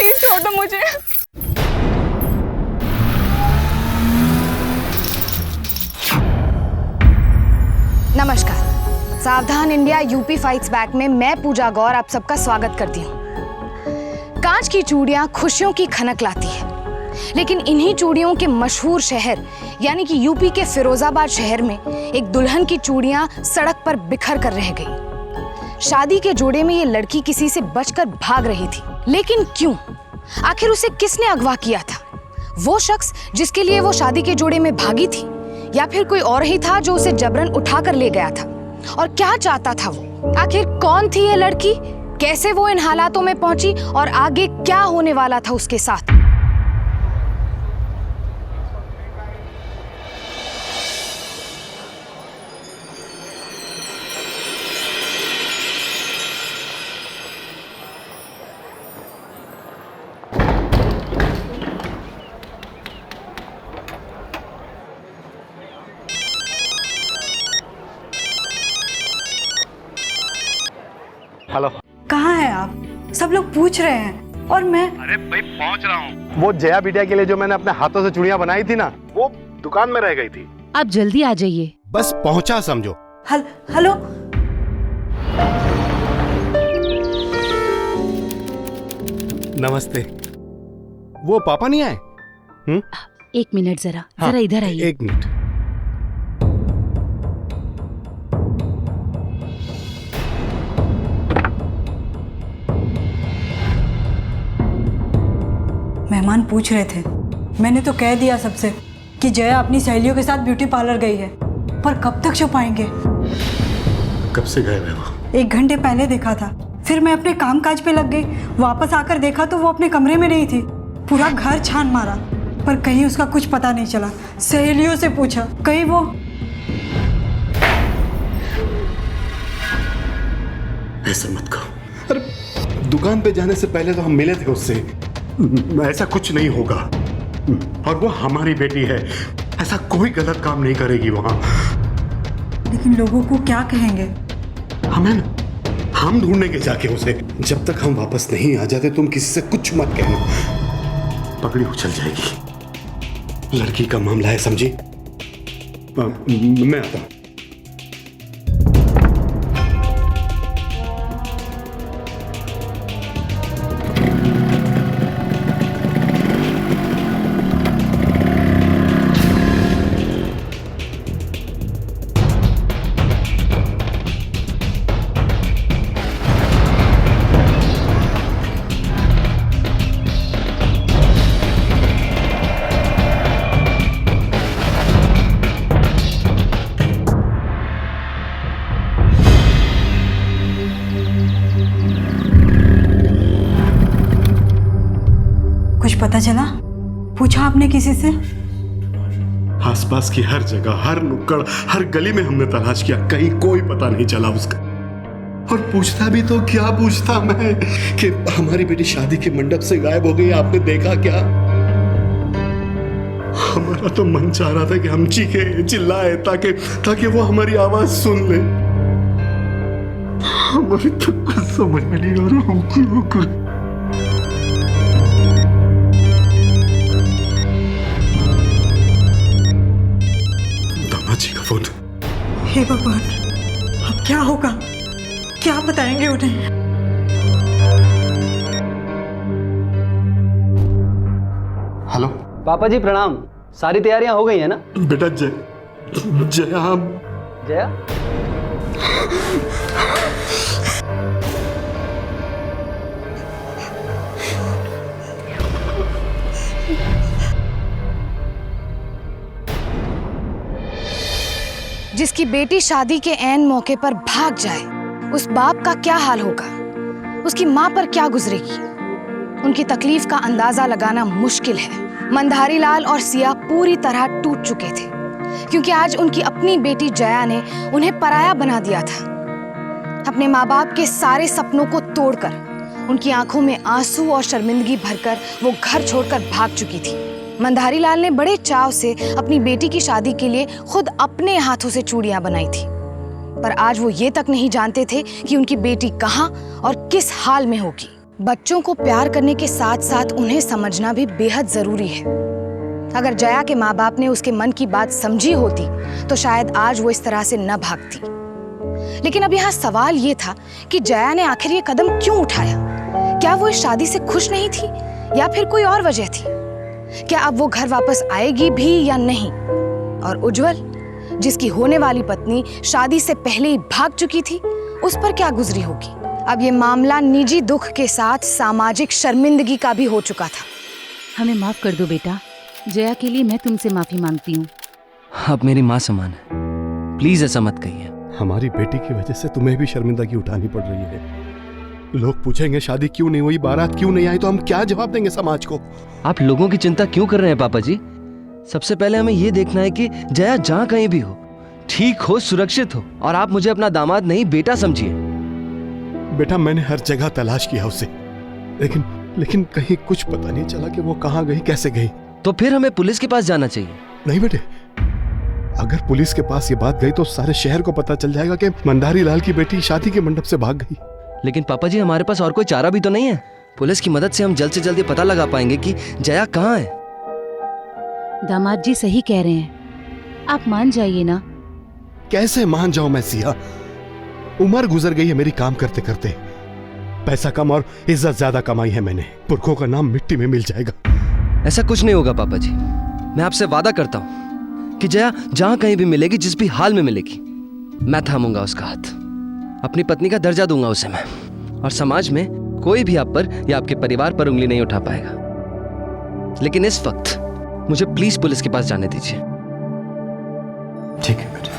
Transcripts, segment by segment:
Please छोड़ दो मुझे। नमस्कार, सावधान इंडिया यूपी फाइट्स बैक में मैं पूजा गौर आप सबका स्वागत करती हूँ। कांच की चूड़ियां खुशियों की खनक लाती है, लेकिन इन्हीं चूड़ियों के मशहूर शहर यानी कि यूपी के फिरोजाबाद शहर में एक दुल्हन की चूड़ियां सड़क पर बिखर कर रह गई। शादी के जोड़े में ये लड़की किसी से बचकर भाग रही थी, लेकिन क्यों? आखिर उसे किसने अगवा किया था? वो शख्स जिसके लिए वो शादी के जोड़े में भागी थी, या फिर कोई और ही था जो उसे जबरन उठाकर ले गया था? और क्या चाहता था वो? आखिर कौन थी ये लड़की? कैसे वो इन हालातों में पहुंची और आगे क्या होने वाला था उसके साथ? हेलो, कहाँ हैं आप? सब लोग पूछ रहे हैं और मैं। अरे भाई पहुंच रहा हूँ। वो जया बिटिया के लिए जो मैंने अपने हाथों से चूड़ियां बनाई थी ना, वो दुकान में रह गई थी। आप जल्दी आ जाइए। बस पहुंचा समझो। हेलो, नमस्ते। वो पापा नहीं आए? एक मिनट जरा हाँ, जरा इधर आइए। एक मिनट। मेहमान पूछ रहे थे, मैंने तो कह दिया सबसे कि जया अपनी सहेलियों के साथ ब्यूटी पार्लर गई है, पर कब तक छुपाएंगे? कब से गए हुए वो? 1 घंटे पहले देखा था, फिर मैं अपने कामकाज पे लग गई। वापस आकर देखा तो वो अपने कमरे में नहीं थी। पूरा घर छान मारा, पर कहीं उसका कुछ पता नहीं चला। सहेलियों से पूछा, कहीं वो। ऐसा मत कहो। अरे दुकान पे जाने से पहले तो हम मिले थे उससे। ऐसा कुछ नहीं होगा, और वो हमारी बेटी है, ऐसा कोई गलत काम नहीं करेगी वहां। लेकिन लोगों को क्या कहेंगे? हम ढूंढेंगे जाके उसे। जब तक हम वापस नहीं आ जाते तुम किसी से कुछ मत कहना, पगड़ी उछल जाएगी। लड़की का मामला है, समझी? मैं आता हूं। कुछ पता चला? पूछा आपने किसी से? आसपास की हर जगह, हर नुक्कड़, हर गली में हमने तलाश किया, कहीं कोई पता नहीं चला उसका। और पूछता भी तो क्या पूछता मैं कि हमारी बेटी शादी के मंडप से गायब हो गई, आपने देखा क्या? हमारा तो मन चाह रहा था कि हम चीखे चिल्लाए ताकि वो हमारी आवाज सुन ले। हमारी तो कुछ समझ में नहीं आ रहा। फोन। हे भगवान, अब क्या होगा? क्या बताएंगे उन्हें? हेलो पापा जी प्रणाम। सारी तैयारियां हो गई है ना? बेटा जया जया जिसकी बेटी शादी के ऐन मौके पर भाग जाए, उस बाप का क्या हाल होगा? उसकी माँ पर क्या गुजरेगी? उनकी तकलीफ का अंदाजा लगाना मुश्किल है। मंधारी लाल और सिया पूरी तरह टूट चुके थे, क्योंकि आज उनकी अपनी बेटी जया ने उन्हें पराया बना दिया था। अपने माँ बाप के सारे सपनों को तोड़कर, उनकी आंखों में आंसू और शर्मिंदगी भरकर वो घर छोड़कर भाग चुकी थी। मंधारी लाल ने बड़े चाव से अपनी बेटी की शादी के लिए खुद अपने हाथों से चूड़ियां बनाई थी, पर आज वो ये तक नहीं जानते थे कि उनकी बेटी कहाँ और किस हाल में होगी। बच्चों को प्यार करने के साथ साथ उन्हें समझना भी बेहद जरूरी है। अगर जया के माँ बाप ने उसके मन की बात समझी होती तो शायद आज वो इस तरह से न भागती। लेकिन अब यहाँ सवाल ये था कि जया ने आखिर ये कदम क्यों उठाया? क्या वो इस शादी से खुश नहीं थी या फिर कोई और वजह थी? क्या अब वो घर वापस आएगी भी या नहीं? और उज्जवल, जिसकी होने वाली पत्नी शादी से पहले ही भाग चुकी थी, उस पर क्या गुजरी होगी? अब ये मामला निजी दुख के साथ सामाजिक शर्मिंदगी का भी हो चुका था। हमें माफ कर दो बेटा। जया के लिए मैं तुमसे माफी मांगती हूँ। आप मेरी माँ समान है, प्लीज ऐसा मत कहिए। हमारी बेटी की वजह से तुम्हें भी शर्मिंदगी उठानी पड़ रही है। लोग पूछेंगे शादी क्यों नहीं हुई, बारात क्यों नहीं आई, तो हम क्या जवाब देंगे समाज को? आप लोगों की चिंता क्यों कर रहे हैं पापा जी? सबसे पहले हमें यह देखना है कि जया जहाँ कहीं भी हो, ठीक हो, सुरक्षित हो, और आप मुझे अपना दामाद नहीं बेटा समझिए। बेटा, मैंने हर जगह तलाश किया उसे, लेकिन कहीं कुछ पता नहीं चला कि वो कहाँ गई, कैसे गई। तो फिर हमें पुलिस के पास जाना चाहिए। नहीं बेटे, अगर पुलिस के पास ये बात गई तो सारे शहर को पता चल जाएगा कि मंदारी लाल की बेटी शादी के मंडप से भाग गई। लेकिन पापा जी, हमारे पास और कोई चारा भी तो नहीं है। पुलिस की मदद से हम जल्द से जल्द ये पता लगा पाएंगे कि जया कहाँ है। दामाद जी सही कह रहे हैं, आप मान जाइए ना। कैसे मान जाऊं मैं सिया? उम्र गुजर गई है मेरी काम करते करते। पैसा कम और इज्जत ज्यादा कमाई है मैंने। पुरखों का नाम मिट्टी में मिल जाएगा। ऐसा कुछ नहीं होगा पापा जी। मैं आपसे वादा करता हूँ कि जया जहाँ कहीं भी मिलेगी, जिस भी हाल में मिलेगी, मैं थामूंगा उसका हाथ। अपनी पत्नी का दर्जा दूंगा उसे मैं, और समाज में कोई भी आप पर या आपके परिवार पर उंगली नहीं उठा पाएगा। लेकिन इस वक्त मुझे प्लीज पुलिस के पास जाने दीजिए। ठीक है बेटा।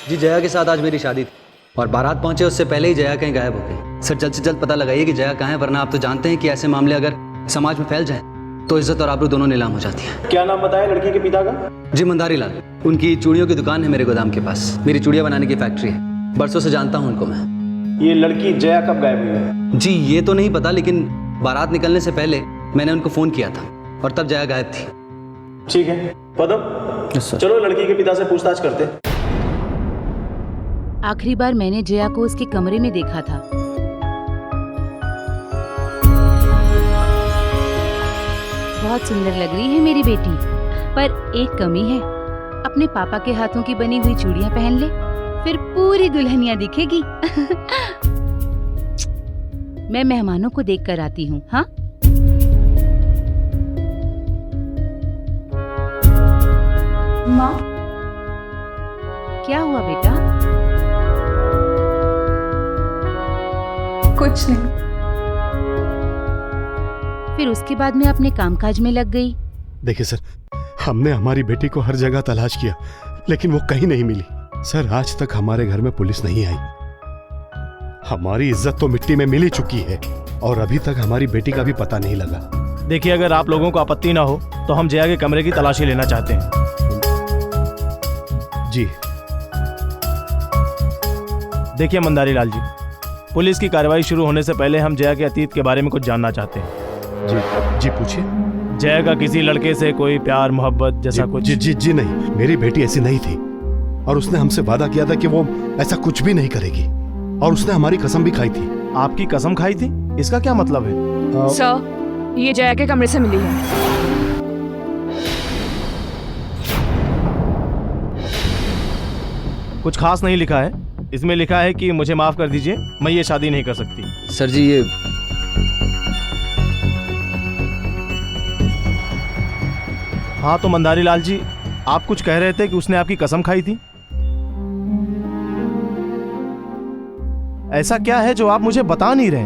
जी, जया के साथ आज मेरी शादी थी और बारात पहुंचे उससे पहले ही जया कहीं गायब हो गई। सर, जल्द से जल्द पता लगाइए कि जया कहाँ है, वरना आप तो जानते हैं कि ऐसे मामले अगर समाज में फैल जाए तो इज्जत और आबरू दोनों नीलाम हो जाती है। क्या नाम बताया लड़की के पिता का? जी, मंदारी लाल। उनकी चूड़ियों की दुकान है मेरे गोदाम के पास। मेरी चूड़ियाँ बनाने की फैक्ट्री है। बरसों से जानता हूँ उनको मैं। ये लड़की जया कब गायब हुई है? जी, ये तो नहीं पता, लेकिन बारात निकलने से पहले मैंने उनको फोन किया था और तब जया गायब थी। ठीक है पदम, चलो लड़की के पिता से पूछताछ करते हैं। आखिरी बार मैंने जया को उसके कमरे में देखा था। बहुत सुंदर लग रही है मेरी बेटी, पर एक कमी है। अपने पापा के हाथों की बनी हुई चूड़ियां पहन ले, फिर पूरी दुल्हनिया दिखेगी। मैं मेहमानों को देख कर आती हूँ। हाँ, माँ, क्या हुआ बेटा? कुछ नहीं। फिर उसके बाद मैं अपने कामकाज में लग गई। देखिए सर, हमने हमारी बेटी को हर जगह तलाश किया, लेकिन वो कहीं नहीं मिली। सर, आज तक हमारे घर में पुलिस नहीं आई। हमारी इज्जत तो मिट्टी में मिल ही चुकी है और अभी तक हमारी बेटी का भी पता नहीं लगा। देखिए, अगर आप लोगों को आपत्ति ना हो तो हम जया के कमरे की तलाशी लेना चाहते हैं। जी। देखिए मंदारी लाल जी, पुलिस की कार्रवाई शुरू होने से पहले हम जया के अतीत के बारे में कुछ जानना चाहते हैं। जी पूछिए। जया का किसी लड़के से कोई प्यार मोहब्बत जैसा कुछ? जी नहीं, मेरी बेटी ऐसी नहीं थी और उसने हमसे वादा किया था कि वो ऐसा कुछ भी नहीं करेगी, और उसने हमारी कसम भी खाई थी। आपकी कसम खाई थी? इसका क्या मतलब है? सर, ये जया के कमरे से मिली है। कुछ खास नहीं लिखा है। इसमें लिखा है कि मुझे माफ कर दीजिए, मैं ये शादी नहीं कर सकती। सर जी, ये हाँ तो मंदारी लाल जी, आप कुछ कह रहे थे कि उसने आपकी कसम खाई थी। ऐसा क्या है जो आप मुझे बता नहीं रहे?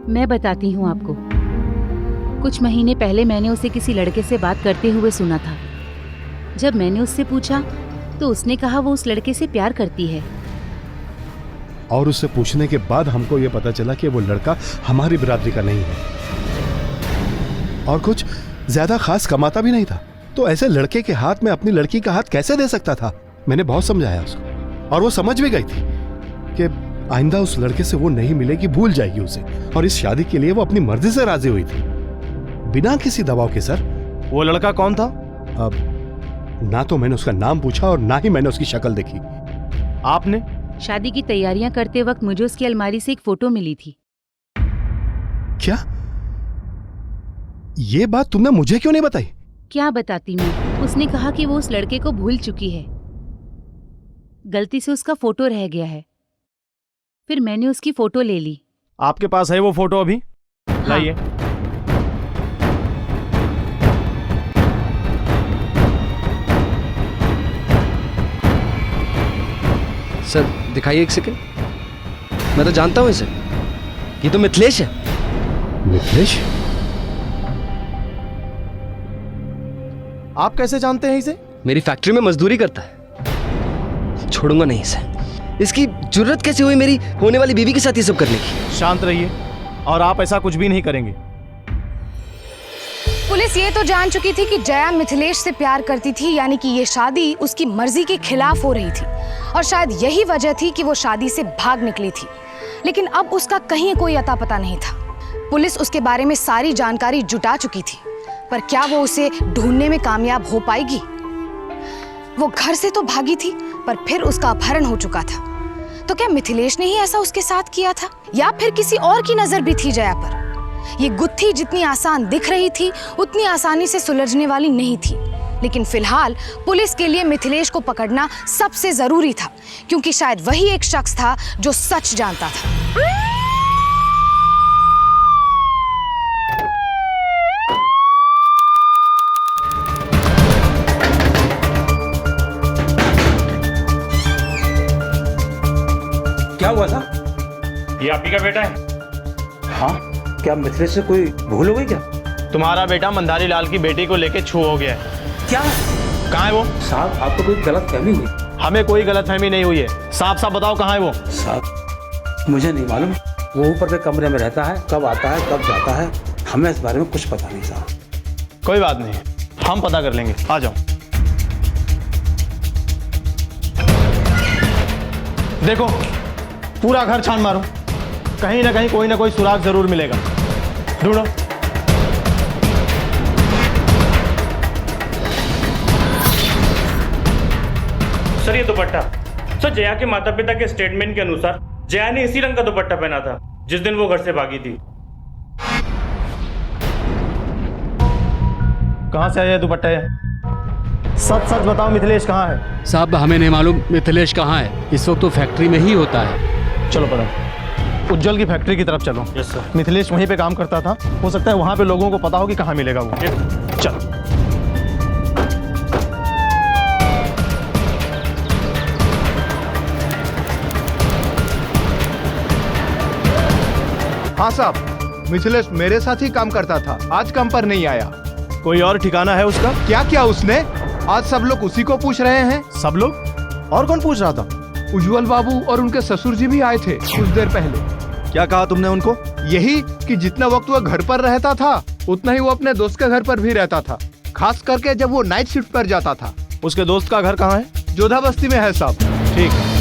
मैं बताती हूँ आपको। कुछ महीने पहले मैंने उसे किसी लड़के से बात करते हुए सुना था। जब मैंने उससे पूछा तो उसने कहा वो उस लड़के से प्यार करती है। और उससे पूछने के बाद हमको यह पता चला कि वो लड़का हमारी बिरादरी का नहीं है और कुछ ज्यादा खास कमाता भी नहीं था। तो ऐसे लड़के के हाथ में अपनी लड़की का हाथ कैसे दे सकता था? मैंने बहुत समझाया उसको और वो समझ भी गई थी कि आइंदा उस लड़के से वो नहीं मिलेगी, भूल जाएगी उसे, और इस शादी के लिए वो अपनी मर्जी से राजी हुई थी, बिना किसी दबाव के। सर, वो लड़का कौन था? अब ना तो मैंने उसका नाम पूछा और ना ही मैंने उसकी शक्ल देखी। आपने शादी की तैयारियां करते वक्त मुझे उसकी अलमारी से एक फोटो मिली थी। क्या? ये बात तुमने मुझे क्यों नहीं बताई? क्या बताती मैं? उसने कहा कि वो उस लड़के को भूल चुकी है, गलती से उसका फोटो रह गया है। फिर मैंने उसकी फोटो ले ली। आपके पास है वो फोटो अभी? लाइए। सर दिखाइए एक सेकंड। मैं तो जानता हूं इसे, ये तो मिथिलेश है। मिथिलेश? आप कैसे जानते हैं इसे? मेरी फैक्ट्री में मजदूरी करता है। छोड़ूंगा नहीं इसे। इसकी जरूरत कैसे हुई मेरी होने वाली बीवी के साथ ये सब करने की? शांत रहिए, और आप ऐसा कुछ भी नहीं करेंगे। पुलिस ये तो जान चुकी थी कि जया मिथिलेश से प्यार करती थी, यानी कि ये शादी उसकी मर्जी के खिलाफ हो रही थी, और शायद यही वजह थी कि वो शादी से भाग निकली थी। लेकिन अब उसका कहीं कोई अता पता नहीं था। पुलिस उसके बारे में सारी जानकारी जुटा चुकी थी, पर क्या वो उसे ढूंढने में कामयाब हो पाएगी? वो घर से तो भागी थी, पर फिर उसका अपहरण हो चुका था। तो क्या मिथिलेश ने ही ऐसा उसके साथ किया था, या फिर किसी और की नजर भी थी जया पर? ये गुत्थी जितनी आसान दिख रही थी, उतनी आसानी से सुलझने वाली नहीं थी। लेकिन फिलहाल पुलिस के लिए मिथिलेश को पकड़ना सबसे जरूरी था, क्योंकि शायद वही एक शख्स था जो सच जानता था। क्या हुआ था? ये आप ही का बेटा है? हाँ, क्या मिथिलेश से कोई भूल हो गई क्या? तुम्हारा बेटा मंदारी लाल की बेटी को लेके छू हो गया है। क्या? कहाँ है वो? साहब, आपको कोई गलत फहमी हुई? हमें कोई गलतफहमी नहीं हुई है। साफ साफ बताओ कहाँ है वो? साहब, मुझे नहीं मालूम। वो ऊपर के कमरे में रहता है, कब आता है कब जाता है, हमें इस बारे में कुछ पता नहीं साहब। कोई बात नहीं, हम पता कर लेंगे। आ जाओ। देखो, पूरा घर छान मारो, कहीं ना कहीं कोई ना कोई सुराग जरूर मिलेगा। ढूंढो। सर, ये दुपट्टा सर जया के माता पिता के स्टेटमेंट के अनुसार जया ने इसी रंग का दुपट्टा पहना था जिस दिन वो घर से भागी थी। कहाँ से आया दुपट्टा? है सच सच बताओ, मिथिलेश कहाँ है? साहब, हमें नहीं मालूम मिथिलेश कहाँ है। इस वक्त तो फैक्ट्री में ही होता है। चलो पढ़ो, उज्जवल की फैक्ट्री की तरफ चलो। Yes sir. मिथिलेश वहीं पे काम करता था, हो सकता है वहां पे लोगों को पता हो कि कहाँ मिलेगा वो। चलो। हाँ साहब, मिथिलेश मेरे साथ ही काम करता था, आज काम पर नहीं आया। कोई और ठिकाना है उसका? क्या किया उसने? आज सब लोग उसी को पूछ रहे हैं। सब लोग? और कौन पूछ रहा था? उज्जवल बाबू और उनके ससुर जी भी आए थे कुछ देर पहले। क्या कहा तुमने उनको? यही कि जितना वक्त वो घर पर रहता था उतना ही वो अपने दोस्त के घर पर भी रहता था, खास करके जब वो नाइट शिफ्ट पर जाता था। उसके दोस्त का घर कहाँ है? जोधा बस्ती में है साहब। ठीक है।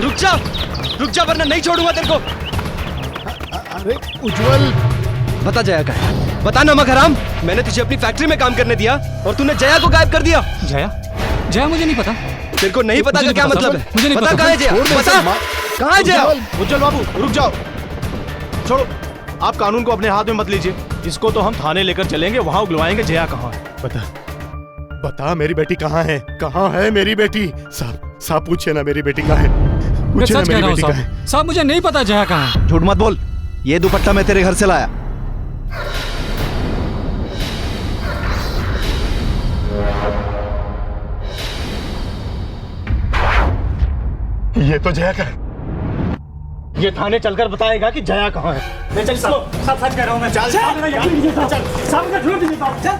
रुक जा वरना नहीं छोड़ूंगा तेरे को। अरे उज्जवल, बता जया का है, बता नमक हराम। मैंने तुझे अपनी फैक्ट्री में काम करने दिया और तूने जया को गायब कर दिया। जया मुझे नहीं पता। तेरे को नहीं पता का क्या मतलब है? मुझे नहीं पता कहाँ है जया? बता कहाँ है जया? उज्जवल बाबू रुक जाओ, छोड़ो। आप कानून को अपने हाथ में मत लीजिए। इसको तो हम थाने लेकर चलेंगे, वहां उगलवाएंगे जया कहाँ है। बता मेरी बेटी कहाँ है? कहाँ है मेरी बेटी? साहब पूछे ना मेरी बेटी कहाँ है? पूछे ना मेरी बेटी कहाँ है? साहब, मुझे नहीं पता जया कहाँ है। झूठ मत बोल, ये दुपट्टा मैं तेरे घर से लाया। ये तो जया का है। ये थाने चलकर बताएगा कि जया कहाँ है। ले चल इसको। सब सच कह रहा हूँ मैं। चल जया का दुपट्टा,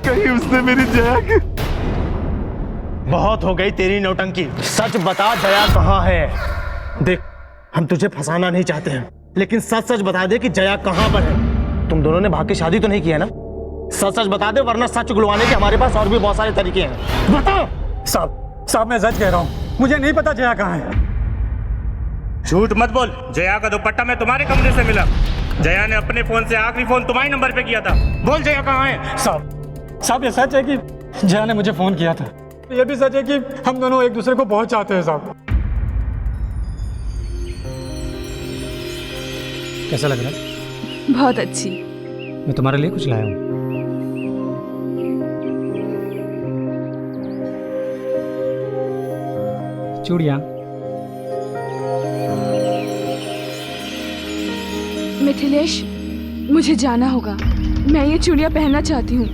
कहीं उसने मेरी जया के। बहुत हो गई तेरी नौटंकी, सच बता जया कहाँ है। देख, हम तुझे फंसाना नहीं चाहते हैं, लेकिन सच सच बता दे कि जया कहाँ पर है। तुम दोनों ने भाग के शादी तो नहीं की है ना? सच सच बता दे, वरना सच उगलवाने के हमारे पास और भी बहुत सारे तरीके हैं। बता। साहब मैं सच कह रहा हूँ, मुझे नहीं पता जया कहाँ है। झूठ मत बोल, जया का दुपट्टा मैं तुम्हारे कमरे से मिला। जया ने अपने फोन से आखिरी फोन तुम्हारे नंबर पे किया था। बोल जया कहाँ है? साहब ये सच है कि जया ने मुझे फोन किया था। ये भी सच है कि हम दोनों एक दूसरे को बहुत चाहते हैं साहब। कैसा लग रहा है? बहुत अच्छी। मैं तुम्हारे लिए कुछ लाया हूँ। चूड़ियाँ। मिथिलेश, मुझे जाना होगा। मैं ये चूड़ियाँ पहनना चाहती हूँ,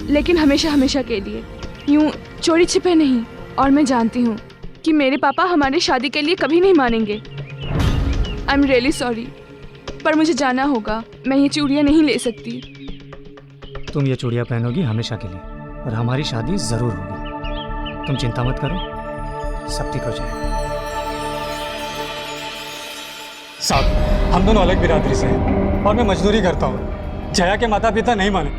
लेकिन हमेशा हमेशा के लिए, यूँ चोरी छिपे नहीं। और मैं जानती हूँ कि मेरे पापा हमारी शादी के लिए कभी नहीं मानेंगे। आई एम रियली सॉरी, पर मुझे जाना होगा। मैं ये चूड़ियाँ नहीं ले सकती। तुम ये चूड़ियाँ पहनोगी हमेशा के लिए, और हमारी शादी ज़रूर होगी। तुम चिंता मत करो, सब ठीक हो जाएगा। साहब, हम दोनों अलग बिरादरी से हैं और मैं मजदूरी करता हूँ। जया के माता पिता नहीं माने,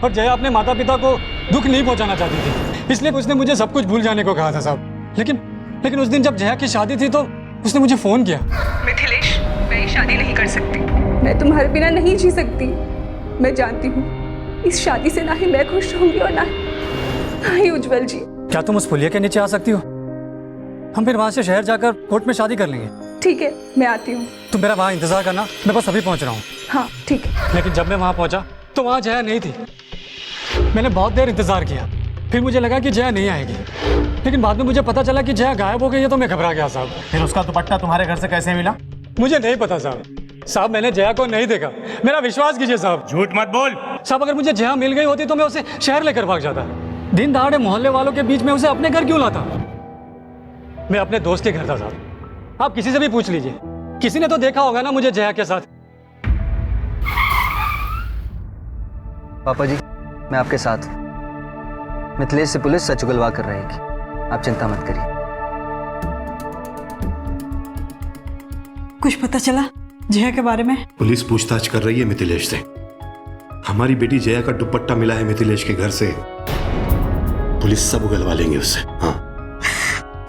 और जया अपने माता पिता को दुख नहीं पहुँचाना चाहती थी, इसलिए उसने मुझे सब कुछ भूल जाने को कहा था साहब। लेकिन उस दिन जब जया की शादी थी तो उसने मुझे फ़ोन किया। मिथिलेश, मैं ये शादी नहीं कर सकती। मैं तुम्हारे बिना नहीं जी सकती। मैं जानती हूँ इस शादी से ना ही मैं खुश रहूंगी और ना ही उज्जवल जी। क्या तुम उस पुलिया के नीचे आ सकती हो? हम फिर वहाँ से शहर जाकर कोर्ट में शादी कर लेंगे। ठीक है, मैं आती हूँ। तुम मेरा वहाँ इंतजार करना, मैं बस अभी पहुँच रहा हूँ। हाँ ठीक है। लेकिन जब मैं वहाँ पहुँचा तो वहाँ जया नहीं थी। मैंने बहुत देर इंतजार किया, फिर मुझे लगा कि जया नहीं आएगी, लेकिन बाद में मुझे पता चला कि जया गायब हो गई है, तो मैं घबरा गया साहब। फिर उसका दुपट्टा तुम्हारे घर से कैसे मिला? मुझे नहीं पता साहब, मैंने जया को नहीं देखा। मेरा विश्वास कीजिए साहब। झूठ मत बोल साहब, अगर मुझे जया मिल गई होती तो मैं उसे शहर लेकर भाग जाता। दिन दहाड़े मोहल्ले वालों के बीच में उसे अपने घर क्यों लाता? मैं अपने दोस्त के घर था साहब। आप किसी से भी पूछ लीजिए, किसी ने तो देखा होगा ना मुझे जया के साथ। पापा जी, मैं आपके साथ हूं। मिथिलेश से पुलिस सच उगलवा कर रहेगी, आप चिंता मत करिए। कुछ पता चला जया के बारे में? पुलिस पूछताछ कर रही है मिथिलेश से। हमारी बेटी जया का दुपट्टा मिला है मिथिलेश के घर से। पुलिस सब उगलवा लेंगे उससे। हाँ,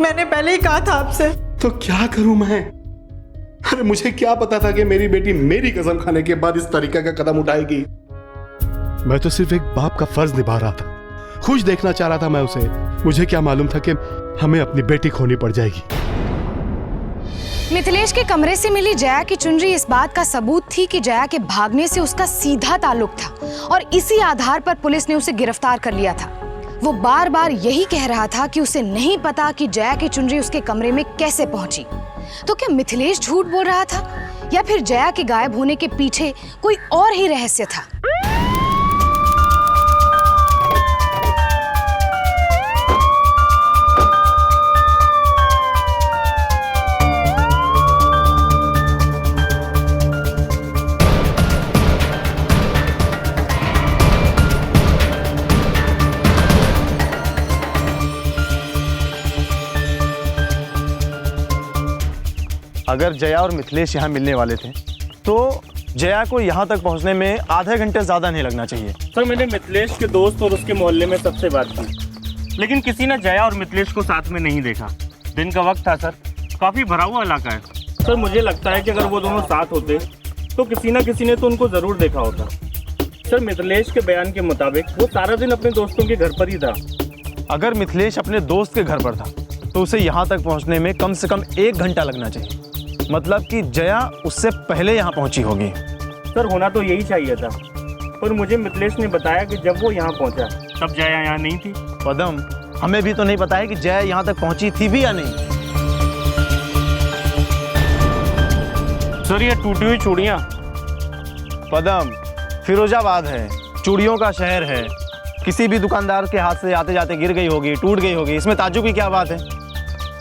मैंने पहले ही कहा था आपसे। तो क्या करूं मैं? अरे मुझे क्या पता था कि मेरी बेटी मेरी कसम खाने के बाद इस तरीके का कदम उठाएगी। मैं तो सिर्फ एक बाप का फर्ज निभा रहा था, खुश देखना चाह रहा था मैं उसे। मुझे क्या मालूम था कि हमें अपनी बेटी खोनी पड़ जाएगी। मिथिलेश के कमरे से मिली जया की चुनरी इस बात का सबूत थी कि जया के भागने से उसका सीधा ताल्लुक था, और इसी आधार पर पुलिस ने उसे गिरफ्तार कर लिया था। वो बार बार यही कह रहा था कि उसे नहीं पता कि जया की चुनरी उसके कमरे में कैसे पहुंची। तो क्या मिथिलेश झूठ बोल रहा था, या फिर जया के गायब होने के पीछे कोई और ही रहस्य था? अगर जया और मिथिलेश यहाँ मिलने वाले थे तो जया को यहाँ तक पहुँचने में आधे घंटे ज़्यादा नहीं लगना चाहिए। सर, मैंने मिथिलेश के दोस्त और उसके मोहल्ले में सबसे बात की, लेकिन किसी ने जया और मिथिलेश को साथ में नहीं देखा। दिन का वक्त था सर, काफ़ी भरा हुआ इलाका है। सर, मुझे लगता है कि अगर वो दोनों साथ होते तो किसी न किसी ने तो उनको ज़रूर देखा होता। सर, मिथिलेश के बयान के मुताबिक वो सारा दिन अपने दोस्तों के घर पर ही था। अगर मिथिलेश अपने दोस्त के घर पर था तो उसे यहाँ तक पहुँचने में कम से कम 1 घंटा लगना चाहिए। मतलब कि जया उससे पहले यहाँ पहुँची होगी। सर, होना तो यही चाहिए था, पर मुझे मिथिलेश ने बताया कि जब वो यहाँ पहुँचा तब जया यहाँ नहीं थी। पदम, हमें भी तो नहीं पता है कि जया यहाँ तक पहुँची थी भी या नहीं। सर, ये टूटी हुई चूड़ियाँ। पदम, फिरोजाबाद है, चूड़ियों का शहर है। किसी भी दुकानदार के हाथ से आते जाते गिर गई होगी, टूट गई होगी, इसमें ताज्जुब की क्या बात है?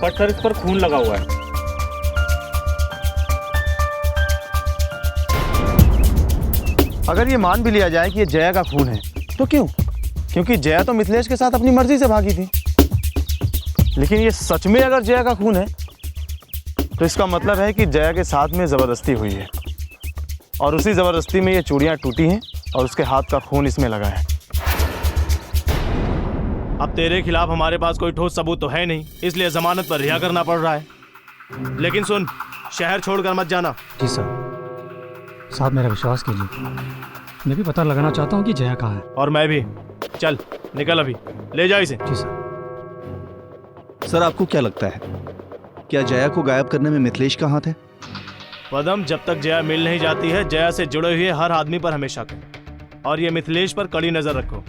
पर सर, इस पर खून लगा हुआ है। अगर ये मान भी लिया जाए कि ये जया का खून है तो क्यों? क्योंकि जया तो मिथिलेश के साथ अपनी मर्जी से भागी थी। लेकिन ये सच में अगर जया का खून है तो इसका मतलब है कि जया के साथ में ज़बरदस्ती हुई है, और उसी ज़बरदस्ती में ये चूड़ियाँ टूटी हैं और उसके हाथ का खून इसमें लगा है। अब तेरे खिलाफ हमारे पास कोई ठोस सबूत तो है नहीं, इसलिए जमानत पर रिहा करना पड़ रहा है। लेकिन सुन, शहर छोड़कर मत जाना। जी सर। साहब मेरा विश्वास कीजिए, मैं भी पता लगाना चाहता हूँ कि जया कहाँ है। और मैं भी। चल निकल अभी, ले जाओ इसे। जी सर। सर आपको क्या लगता है, क्या जया को गायब करने में मिथिलेश का हाथ है? पदम, जब तक जया मिल नहीं जाती है, जया से जुड़े हुए हर आदमी पर हमें शक है। और ये मिथिलेश पर कड़ी नजर रखो।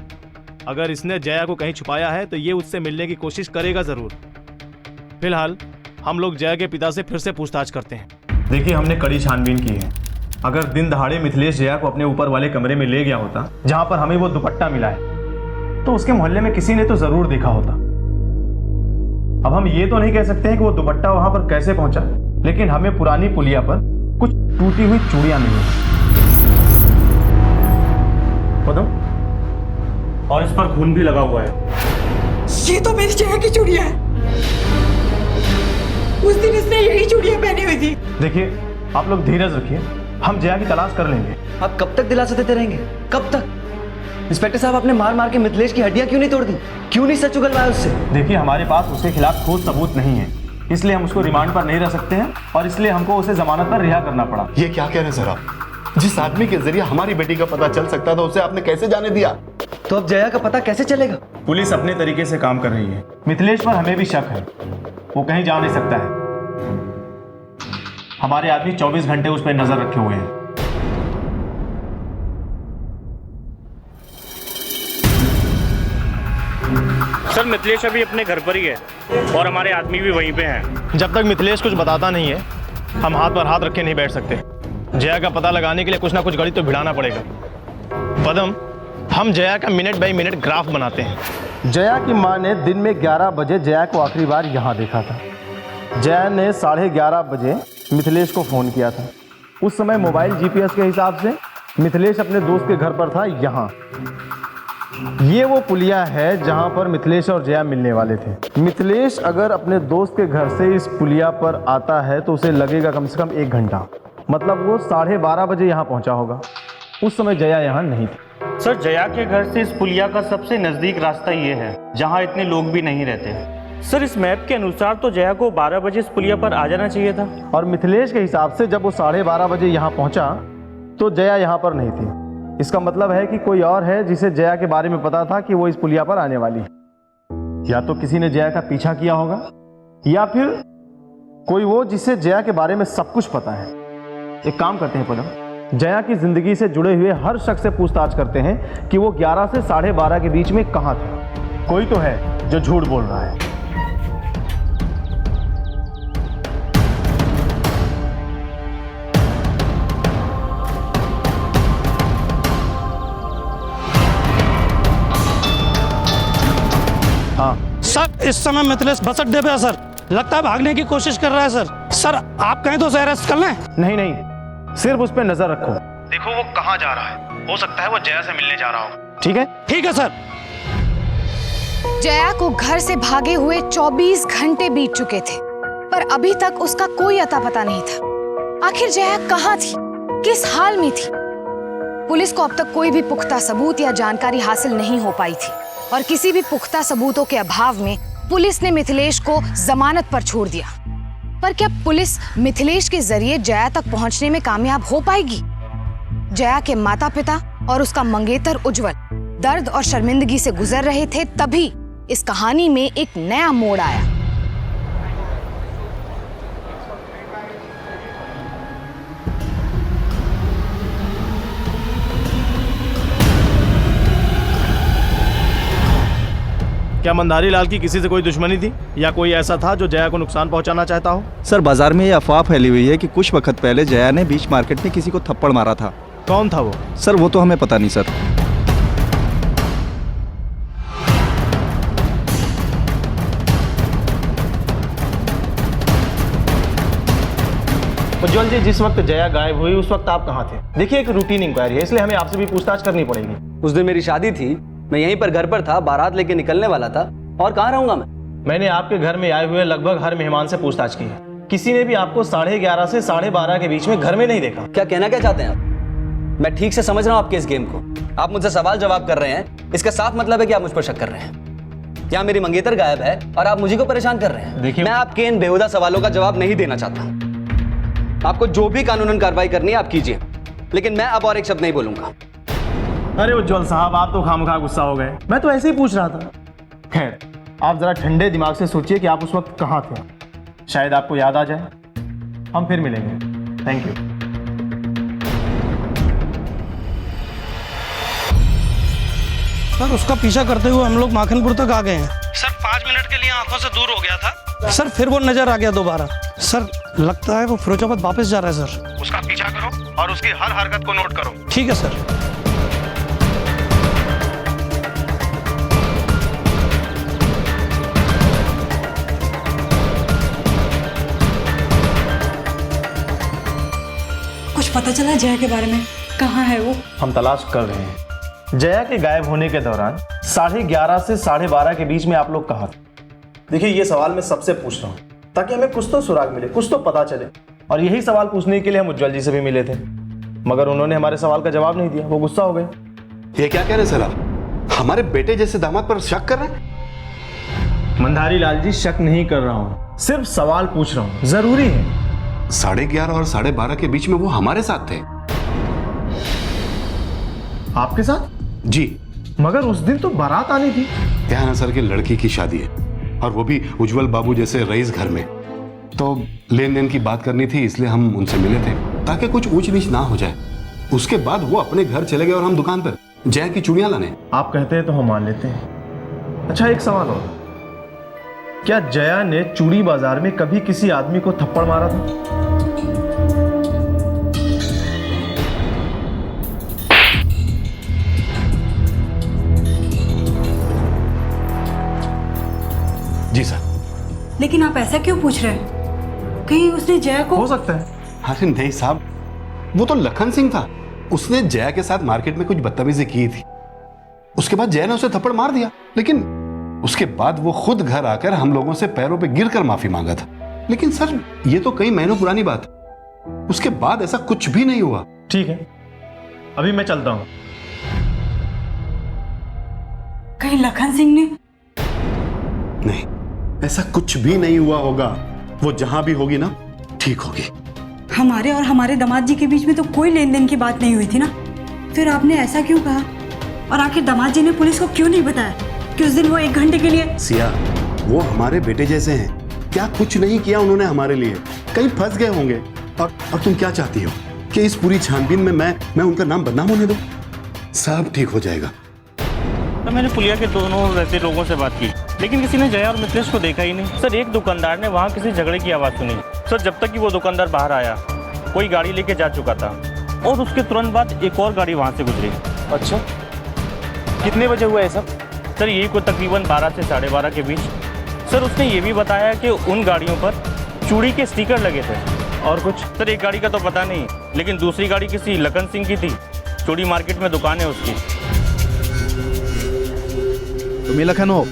अगर इसने जया को कहीं छुपाया है तो ये उससे मिलने की कोशिश करेगा जरूर। फिलहाल हम लोग जया के पिता से फिर से पूछताछ करते हैं। देखिए, हमने कड़ी छानबीन की है। अगर दिन दहाड़े मिथिलेश जया को अपने ऊपर वाले कमरे में ले गया होता जहां पर हमें वो दुपट्टा मिला है, तो उसके मोहल्ले में किसी ने तो जरूर देखा होता। अब हम ये तो नहीं कह सकते हैं कि वो दुपट्टा वहां पर कैसे पहुंचा, लेकिन हमें पुरानी पुलिया पर कुछ टूटी हुई चूड़ियां मिली। पदम, और इस पर खून भी लगा हुआ है। ये तो मेरी जया की चूड़ियां है। उस दिन इसने यही चूड़ियां पहनी हुई थी। देखिए, आप लोग धीरज रखिए, हम जया की तलाश कर लेंगे। आप कब तक दिलासा देते रहेंगे? कब तक? इंस्पेक्टर साहब, आपने मार मार के मिथिलेश की हड्डियां क्यों नहीं तोड़ दी? क्यों नहीं सच उगलवाया उससे? देखिए, हमारे पास उसके खिलाफ ठोस सबूत नहीं है, इसलिए हम उसको रिमांड पर नहीं रख सकते हैं और इसलिए हमको उसे जमानत पर रिहा करना पड़ा। ये क्या कह रहे हैं सर आप? जिस आदमी के जरिए हमारी बेटी का पता चल सकता था, उसे आपने कैसे जाने दिया? तो अब जया का पता कैसे चलेगा? पुलिस अपने तरीके से काम कर रही है। मिथिलेश पर हमें भी शक है, वो कहीं जा नहीं सकता है। हमारे आदमी 24 घंटे उस पर नजर रखे हुए हैं। सर, मिथिलेश अभी अपने घर पर ही है और हमारे आदमी भी वहीं पे हैं। जब तक मिथिलेश कुछ बताता नहीं है, हम हाथ पर हाथ रखे नहीं बैठ सकते। जया का पता लगाने के लिए कुछ ना कुछ गणित तो भिड़ाना पड़ेगा। पदम, हम जया का मिनट बाई मिनट ग्राफ बनाते हैं। जया की मां ने दिन में 11 बजे जया को आखिरी बार यहाँ देखा था। जया ने 11:30 बजे मिथिलेश को फ़ोन किया था। उस समय मोबाइल GPS के हिसाब से मिथिलेश अपने दोस्त के घर पर था यहाँ। ये वो पुलिया है जहाँ पर मिथिलेश और जया मिलने वाले थे। मिथिलेश अगर अपने दोस्त के घर से इस पुलिया पर आता है तो उसे लगेगा कम से कम 1 घंटा, मतलब वो 12:30 बजे यहाँ पहुँचा होगा। उस समय जया यहाँ नहीं थी। सर, जया के घर से इस पुलिया का सबसे नजदीक रास्ता ये है जहाँ इतने लोग भी नहीं रहते। सर, इस मैप के अनुसार तो जया को 12 बजे इस पुलिया पर आ जाना चाहिए था। और मिथिलेश के हिसाब से जब वो 12:30 बजे यहाँ पहुँचा तो जया यहाँ पर नहीं थी। इसका मतलब है कि कोई और है जिसे जया के बारे में पता था कि वो इस पुलिया पर आने वाली है। या तो किसी ने जया का पीछा किया होगा, या फिर कोई वो जिसे जया के बारे में सब कुछ पता है। एक काम करते हैं पदम, जया की जिंदगी से जुड़े हुए हर शख्स से पूछताछ करते हैं कि वो 11 से 12:30 के बीच में कहाँ था। कोई तो है जो झूठ बोल रहा है। सर, इस समय मिथिलेश बस अड्डे पे है सर। लगता है भागने की कोशिश कर रहा है सर। सर, आप कहें तो उसे अरेस्ट कर लें। नहीं नहीं, सिर्फ उस पर नजर रखो। देखो वो कहाँ जा रहा है, हो सकता है वो जया से मिलने जा रहा हो। ठीक है? ठीक है सर। जया को घर से भागे हुए 24 घंटे बीत चुके थे, पर अभी तक उसका कोई अता पता नहीं था। आखिर जया कहाँ थी, किस हाल में थी? पुलिस को अब तक कोई भी पुख्ता सबूत या जानकारी हासिल नहीं हो पाई थी और किसी भी पुख्ता सबूतों के अभाव में पुलिस ने मिथिलेश को जमानत पर छोड़ दिया। पर क्या पुलिस मिथिलेश के जरिए जया तक पहुंचने में कामयाब हो पाएगी? जया के माता पिता और उसका मंगेतर उज्जवल दर्द और शर्मिंदगी से गुजर रहे थे, तभी इस कहानी में एक नया मोड़ आया। क्या मंदारी लाल की किसी से कोई दुश्मनी थी या कोई ऐसा था जो जया को नुकसान पहुंचाना चाहता हो? सर, बाजार में ये अफवाह फैली हुई है कि कुछ वक्त पहले जया ने बीच मार्केट में किसी को थप्पड़ मारा था। कौन था वो? सर, वो तो हमें पता नहीं सर। उज्जवल जी, जिस वक्त जया गायब हुई उस वक्त आप कहाँ थे? देखिए, एक रूटीन इंक्वायरी है, इसलिए हमें आपसे भी पूछताछ करनी पड़ेगी। उस दिन मेरी शादी थी, मैं यहीं पर घर पर था, बारात लेके निकलने वाला था, और कहाँ रहूंगा मैं? मैंने आपके घर में आए हुए लगभग हर मेहमान से पूछताछ की है। किसी ने भी आपको 11:30 से 12:30 के बीच में घर में नहीं देखा। क्या कहना क्या चाहते हैं आप? मैं ठीक से समझ रहा हूँ आपके इस गेम को। आप मुझसे सवाल जवाब कर रहे हैं, इसका साफ मतलब है कि आप मुझ पर शक कर रहे हैं। क्या मेरी मंगेतर गायब है और आप मुझे को परेशान कर रहे हैं? देखिए, मैं आपके इन बेहुदा सवालों का जवाब नहीं देना चाहता। आपको जो भी कानूनन कार्रवाई करनी है आप कीजिए, लेकिन मैं अब और एक शब्द नहीं बोलूंगा। अरे उज्जवल साहब, आप तो खामखा गुस्सा हो गए। मैं तो ऐसे ही पूछ रहा था। खैर, आप जरा ठंडे दिमाग से सोचिए कि आप उस वक्त कहाँ थे। शायद आपको याद आ जाए। हम फिर मिलेंगे। Thank you. सर, उसका पीछा करते हुए हम लोग माखनपुर तक आ गए हैं। सर 5 मिनट के लिए आंखों से दूर हो गया था सर, फिर वो नजर आ गया दोबारा। सर लगता है वो फिरोजाबाद वापस जा रहा है सर। उसका पीछा करो और उसकी हर हरकत को नोट करो। ठीक है सर। कुछ पता चला जया के बारे में? कहाँ है वो? हम तलाश कर रहे हैं। जया के गायब होने के दौरान 11:30 से 12:30 के बीच में आप लोग कहाँ थे? देखिए, ये सवाल मैं सबसे पूछ रहा हूँ ताकि हमें कुछ तो सुराग मिले, कुछ तो पता चले। और यही सवाल पूछने के लिए हम उज्जवल जी से भी मिले थे, मगर उन्होंने हमारे सवाल का जवाब नहीं दिया। वो गुस्सा हो गए। ये क्या कह रहे हैं सर आप? हमारे बेटे जैसे दामाद पर शक कर रहे हैं? मंधारी लाल जी, शक नहीं कर रहा हूँ, सिर्फ सवाल पूछ रहा हूँ। जरूरी है। 11:30 और 12:30 के बीच में वो हमारे साथ थे। आपके साथ? जी। मगर उस दिन तो बारात आनी थी। क्या ना सर, की लड़की की शादी है और वो भी उज्जवल बाबू जैसे रईस घर में। तो लेन देन की बात करनी थी, इसलिए हम उनसे मिले थे ताकि कुछ ऊंच नीच ना हो जाए। उसके बाद वो अपने घर चले गए और हम दुकान पर जया की चूड़ियां लाने। आप कहते हैं तो हम मान लेते हैं। अच्छा, एक सवाल और, क्या जया ने चूड़ी बाजार में कभी किसी आदमी को थप्पड़ मारा था? जी सर। लेकिन आप ऐसा क्यों पूछ रहे हैं? कहीं उसने जया को? हो सकता है। अरे नहीं साहब, वो तो लखन सिंह था। उसने जया के साथ मार्केट में कुछ बदतमीजी की थी। उसके बाद जया ने उसे थप्पड़ मार दिया, लेकिन उसके बाद वो खुद घर आकर हम लोगों से पैरों पे गिरकर माफी मांगा था। लेकिन सर, ये तो कई महीनों पुरानी बात है। उसके बाद ऐसा कुछ भी नहीं हुआ। ठीक है, अभी मैं चलता हूं। कहीं लखन सिंह ने? नहीं, ऐसा कुछ भी नहीं हुआ होगा। वो जहां भी होगी ना, ठीक होगी। हमारे और हमारे दामाद जी के बीच में तो कोई लेन देन की बात नहीं हुई थी ना। फिर आपने ऐसा क्यों कहा? और आखिर दामाद जी ने पुलिस को क्यों नहीं बताया कि उस दिन वो 1 घंटे के लिए? सिया, वो हमारे बेटे जैसे हैं। क्या कुछ नहीं किया उन्होंने हमारे लिए? कहीं फंस गए होंगे। और तुम क्या चाहती हो कि इस पूरी छानबीन में मैं उनका नाम बदनाम होने दूं? सब ठीक हो जाएगा। तो मैंने पुलिया के दोनों रहते लोगों से बात की, लेकिन किसी ने जया और मिथिलेश को देखा ही नहीं। सर, एक दुकानदार ने वहाँ किसी झगड़े की आवाज़ सुनी। सर, जब तक कि वो दुकानदार बाहर आया, कोई गाड़ी लेके जा चुका था और उसके तुरंत बाद एक और गाड़ी वहाँ से गुजरी। अच्छा, कितने बजे हुआ है सब? सर, यही को तकरीबन 12 से 12:30 के बीच। सर, उसने ये भी बताया कि उन गाड़ियों पर चूड़ी के स्टिकर लगे थे। और कुछ? सर, एक गाड़ी का तो पता नहीं, लेकिन दूसरी गाड़ी किसी लखन सिंह की थी। चूड़ी मार्केट में दुकान है उसकी। तुम लखन हो?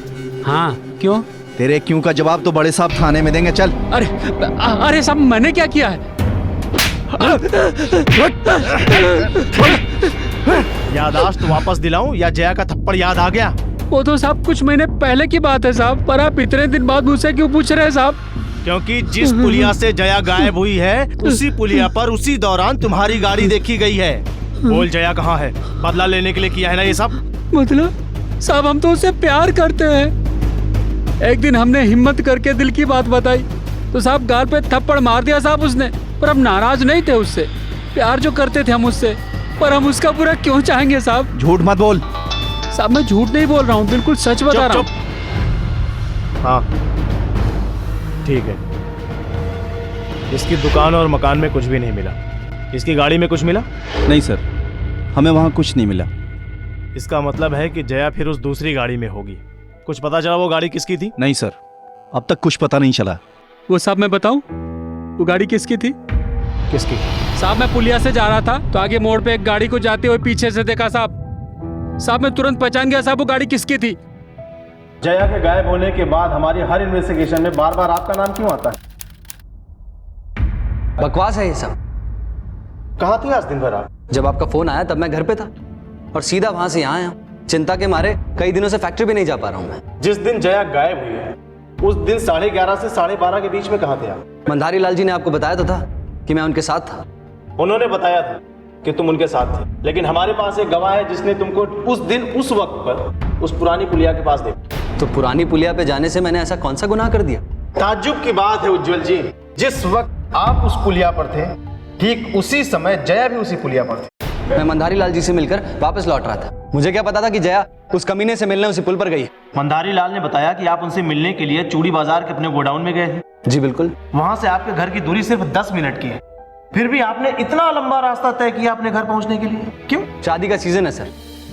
हाँ, क्यों? तेरे क्यों का जवाब तो बड़े साहब थाने में देंगे। चल। अरे साहब, मैंने क्या किया है? याददाश्त वापस दिलाऊं या जया का थप्पड़ याद आ गया? वो तो साहब कुछ महीने पहले की बात है साहब, पर आप इतने दिन बाद मुझसे क्यों पूछ रहे हैं साहब? क्योंकि जिस पुलिया से जया गायब हुई है, उसी पुलिया पर उसी दौरान तुम्हारी गाड़ी देखी गई है। बोल, जया कहाँ है? बदला लेने के लिए किया है ना ये सब? मतलब साहब, हम तो उससे प्यार करते हैं। एक दिन हमने हिम्मत करके दिल की बात बताई तो साहब गाल पे थप्पड़ मार दिया साहब उसने। पर हम नाराज नहीं थे उससे, प्यार जो करते थे हम उससे। पर हम उसका बुरा क्यों चाहेंगे साहब? झूठ मत बोल। साहब, मैं झूठ नहीं बोल रहा हूँ, बिल्कुल सच बता रहा हूँ। हाँ ठीक है। इसकी दुकान और मकान में कुछ भी नहीं मिला। इसकी गाड़ी में कुछ मिला? नहीं सर, हमें वहाँ कुछ नहीं मिला। इसका मतलब है कि जया फिर उस दूसरी गाड़ी में होगी। कुछ पता चला वो गाड़ी किसकी थी? नहीं सर, अब तक कुछ पता नहीं चला। वो साहब मैं बताऊं, वो गाड़ी किसकी थी? किसकी? साहब, मैं पुलिया से जा रहा था तो आगे मोड़ पे एक गाड़ी को जाते हुए पीछे से देखा साहब। मैं तुरंत पहचान गया साहब वो गाड़ी किसकी थी। जया के गायब होने के बाद हमारी हर इन्वेस्टिगेशन में बार बार आपका नाम क्यों आता है? बकवास है ये सब। कहाँ थे आज दिन भर आप? जब आपका फोन आया तब मैं घर पे था और सीधा वहां से यहाँ आया। चिंता के मारे कई दिनों से फैक्ट्री भी नहीं जा पा रहा हूँ मैं। जिस दिन जया गायब हुई है उस दिन 11:30 से 12:30 के बीच में कहाँ थे आप? मंधारी लाल जी ने आपको बताया तो था कि मैं उनके साथ था। उन्होंने बताया था, कि तुम उनके साथ थे, लेकिन हमारे पास एक गवाह है जिसने तुमको उस दिन उस वक्त पर उस पुरानी पुलिया के पास देखा। तो पुरानी पुलिया पे जाने से मैंने ऐसा कौन सा गुनाह कर दिया? ताज्जुब की बात है उज्जवल जी, जिस वक्त आप उस पुलिया पर थे ठीक उसी समय जया भी उसी पुलिया पर थी। मैं मंदारी लाल जी से मिलकर वापस लौट रहा था। मुझे क्या पता था कि जया उस कमीने से मिलने उसी पुल पर गई है। मंदारी लाल ने बताया कि आप उनसे मिलने के लिए चूड़ी बाजार के अपने गोडाउन में गए थे। जी बिल्कुल। वहां से आपके घर की दूरी सिर्फ 10 मिनट की है, फिर भी आपने इतना लंबा रास्ता तय किया अपने घर पहुंचने के लिए, क्यों? शादी का सीजन है सर,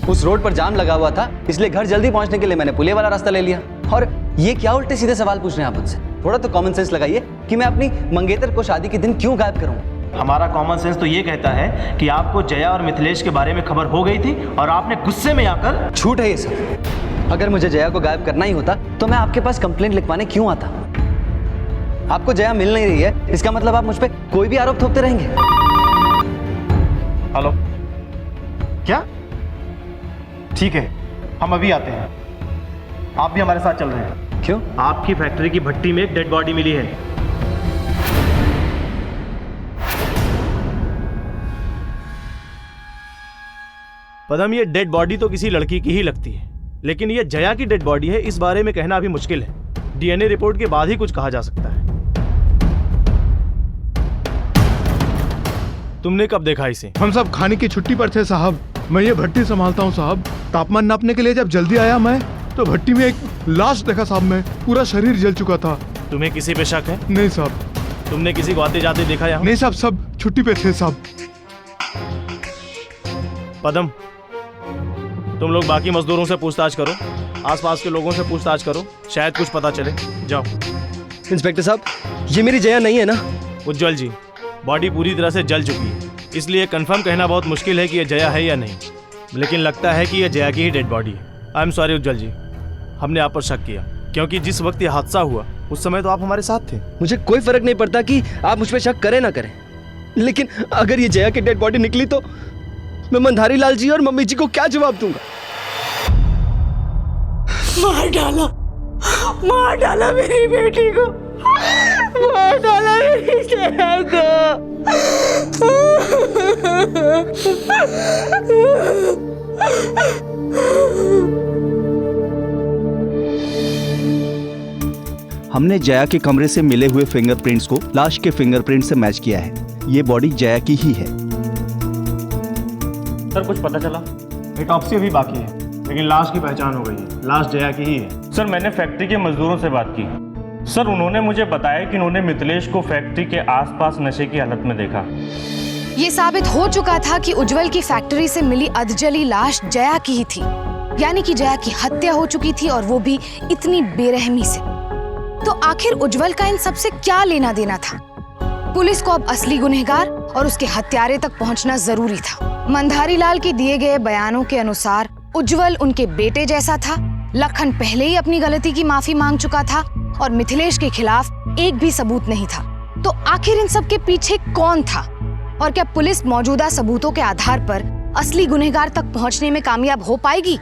उस रोड पर जाम लगा हुआ था, इसलिए घर जल्दी पहुंचने के लिए मैंने पुलिया वाला रास्ता ले लिया। और ये क्या उल्टे सीधे सवाल पूछ रहे हैं आप मुझसे? थोड़ा तो कॉमन सेंस लगाइए कि मैं अपनी मंगेतर को शादी के दिन क्यों गायब करूं? हमारा कॉमन सेंस तो ये कहता है कि आपको जया और मिथिलेश के बारे में खबर हो गई थी और आपने गुस्से में आकर। झूठ है ये सब। अगर मुझे जया को गायब करना ही होता तो मैं आपके पास कंप्लेंट लिखवाने क्यों आता? आपको जया मिल नहीं रही है, इसका मतलब आप मुझ पे कोई भी आरोप थोपते रहेंगे। हेलो, क्या? ठीक है, हम अभी आते हैं। आप भी हमारे साथ चल रहे हैं। क्यों? आपकी फैक्ट्री की भट्टी में एक डेड बॉडी मिली है। पदम, ये डेड बॉडी तो किसी लड़की की ही लगती है, लेकिन ये जया की डेड बॉडी है, इस बारे में कहना अभी मुश्किल है। डीएनए रिपोर्ट के बाद ही कुछ कहा जा सकता है। तुमने कब देखा इसे? हम सब खाने की छुट्टी पर थे साहब। मैं ये भट्टी संभालता हूँ साहब। तापमान नापने के लिए जब जल्दी आया मैं, तो भट्टी में एक लाश देखा साहब। मैं पूरा शरीर जल चुका था। तुम्हें किसी पे शक है? नहीं साहब। तुमने किसी को आते जाते देखा यहाँ? नहीं साहब, सब छुट्टी पे थे साहब। पदम, तुम लोग बाकी मजदूरों से पूछताछ करो, आसपास के लोगों से पूछताछ करो, शायद कुछ पता चले। जाओ। इंस्पेक्टर साहब, ये मेरी जया नहीं है ना? उज्जवल जी, बॉडी पूरी तरह से जल चुकी है, इसलिए कंफर्म कहना बहुत मुश्किल है कि यह जया है या नहीं, लेकिन लगता है कि यह जया की ही डेड बॉडी है। आई एम सॉरी उज्जवल जी, हमने आप पर शक किया, क्योंकि जिस वक्त ये हादसा हुआ उस समय तो आप हमारे साथ थे। मुझे कोई फर्क नहीं पड़ता कि आप मुझ पर शक करें ना करें, लेकिन अगर ये जया की डेड बॉडी निकली तो मैं मंदारी लाल जी और मम्मी जी को क्या जवाब दूंगा? मार डाला मेरी बेटी को, मार डाला मेरी जया को। हमने जया के कमरे से मिले हुए फिंगरप्रिंट्स को लाश के फिंगरप्रिंट से मैच किया है। ये बॉडी जया की ही है। सर, कुछ पता चला? ऑटोप्सी अभी बाकी है, लेकिन लाश की पहचान हो गई है। लाश जया की ही है। सर, मैंने फैक्ट्री के मजदूरों से बात की। सर, उन्होंने मुझे बताया कि उन्होंने मिथिलेश को फैक्ट्री के आसपास नशे की हालत में देखा। ये साबित हो चुका था कि उज्जवल की फैक्ट्री से मिली अधजली लाश जया की ही थी, यानी कि जया की हत्या हो चुकी थी, और वो भी इतनी बेरहमी से। तो आखिर उज्जवल का इन सबसे क्या लेना देना था? पुलिस को अब असली गुनहगार और उसके हत्यारे तक पहुंचना जरूरी था। मंदारी लाल के दिए गए बयानों के अनुसार उज्जवल उनके बेटे जैसा था। लखन पहले ही अपनी गलती की माफी मांग चुका था और मिथिलेश के खिलाफ एक भी सबूत नहीं था। तो आखिर इन सब के पीछे कौन था, और क्या पुलिस मौजूदा सबूतों के आधार पर असली गुनहगार तक पहुंचने में कामयाब हो पाएगी?